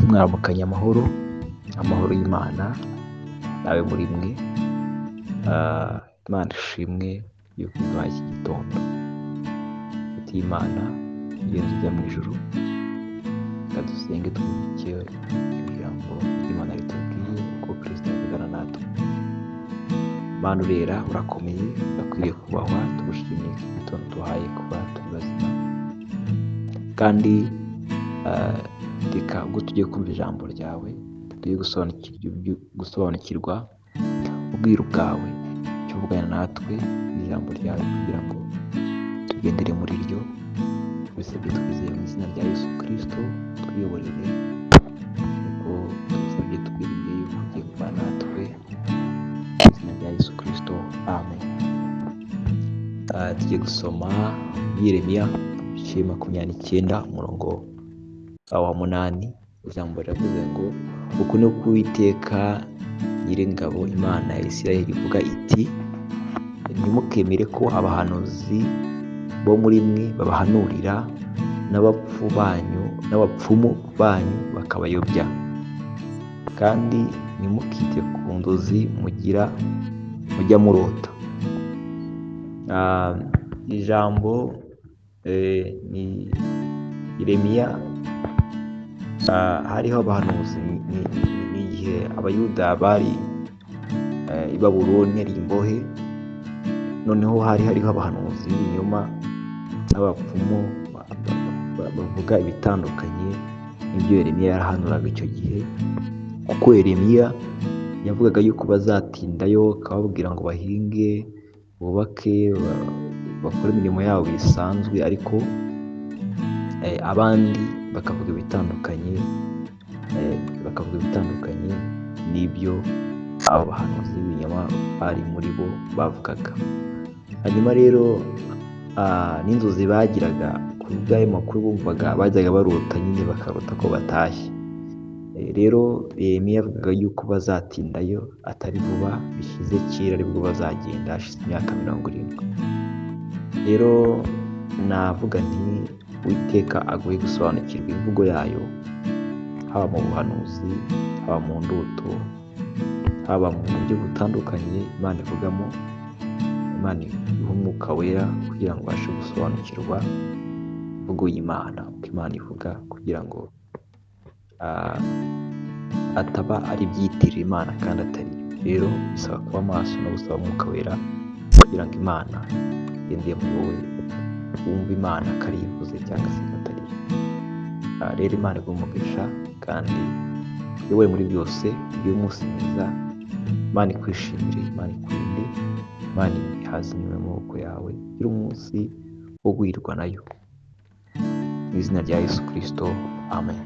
mwaramukanye amahoro y'Imana nawe muri mwe. Imana ishimwe yuko iduhaye iki gitondo. Inshuti y'Imana igenzi ijya mu ijuru, reka dusenge twubike ijambo ry'Imana ritubwiye uko Kristo avugana natwe. Mana urera, urakomeye, urakwiriye kubahwa, tugushimiye iki gitondo duhaye kuba turi bazima, kandi reka ubwo tugiye kumva ijambo ryawe tugiye gusobanukirwa ubwiru bwawe, icyo uvugana natwe ijambo ryawe kugira ngo tugendere muri ryo. Bisabye twizeye mu izina rya Yesu Kristo, twiyoborere kuko tubisabye twiringiye yuko ugiye kubana natwe mu izina rya Yesu Kristo, amen. Tugiye gusoma Yeremiya ibice 29 umurongo wa 8. Ijambo riravuga ngo uku ni ko Uwiteka Nyiringabo Imana ya Isirayeli ivuga iti: ntimukemere ko abahanuzi bo muri mwe babahanurira, n'abapfumu banyu bakabayobya, kandi ntimukite ku nzozi mujya murota. Ijambo ni Yeremiya. Hariho abahanuzi n'igihe abayuda bari i Babuloni ari imbohe, noneho hariho abahanuzi b'ibinyoma n'abapfumu bavuga ibitandukanye n'ibyo Yeremiya yarahanuraga icyo gihe, kuko Yeremiya yavugaga yuko bazatindayo, akababwira ngo bahinge, bubake, bakore imirimo yabo bisanzwe, ariko abandi bakavuga ibitandukanye n'ibyo abo bahanuzi b'ibinyoma bari muri bo bavugaga. Hanyuma rero n'inzozi bagiraga ku bw'ayo makuru bumvaga, bajyaga barota nyine bakarota ko batashye. Rero Yeremiya yavugaga yuko bazatindayo, atari vuba, bishize kera aribwo bazagenda, hashize imyaka 70. Rero navuga nti Uwiteka agoye gusobanukirwa imvugo yayo, haba mu buhanuzi, haba mu ndoto, haba mu buryo butandukanye Imana ivugamo. Imana iha umwuka wera kugira ngo abashe gusobanukirwa imvugo y'Imana, uko Imana ivuga, kugira ngo ataba ari ibyitirira Imana kandi atari yo. Rero bisaba kuba maso no gusaba umwuka wera kugira ngo Imana igendeye muri wowe wumva Imana ko ari ivuze cyangwa se atari yo. Rero Imana iguha umugisha kandi wowe muri byose ugire umunsi mwiza. Imana ikwishimire, Imana ikurinde, Imana ihaze inyuma y'amaboko yawe. Ugire umunsi wo guhirwa nayo, mu izina rya Yesu Kristo, amen.